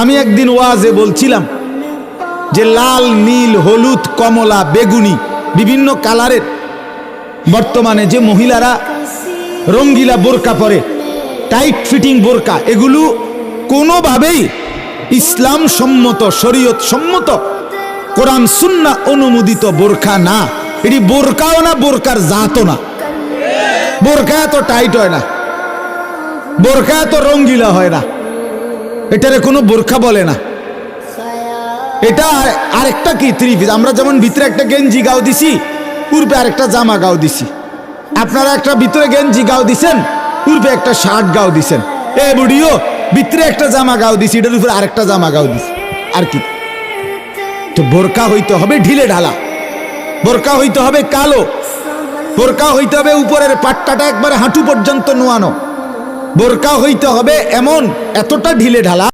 আমি একদিন ওয়াজে বলছিলাম যে লাল, নীল, হলুদ, কমলা, বেগুনি বিভিন্ন কালারের বর্তমানে যে মহিলারা রঙ্গিলা বোরকা পরে, টাইট ফিটিং বোরকা, এগুলো কোনোভাবেই ইসলাম সম্মত, শরীয়ত সম্মত, কোরআন সুন্নাহ অনুমোদিত বোরকা না। এটি বোরকাও না, বোরকার জাতও না। বোরকা এত টাইট হয় না, বোরকা এত রঙ্গিলা হয় না, এটারে কোনো বোরকা বলে না। এটা আরেকটা কি থ্রি পিস। আমরা যেমন ভিতরে একটা গেঞ্জি গাও দিছি, পূর্বে আরেকটা জামা গাও দিছি। আপনারা একটা ভিতরে গেঞ্জি গাও দিছেন, পূর্বে একটা শার্ট গাও দিছেন। এ বুড়িও ভিতরে একটা জামা গাও দিছি, এটার উপরে আরেকটা জামা গাও দিছি। আর কি? তো বোরকা হইতে হবে ঢিলে ঢালা, বোরকা হইতে হবে কালো, বোরকা হইতে হবে উপরের পাট্টাটা একবারে হাঁটু পর্যন্ত নোয়ানো, বোরকা হইতে হবে এমন এতটা ঢিলে ঢালা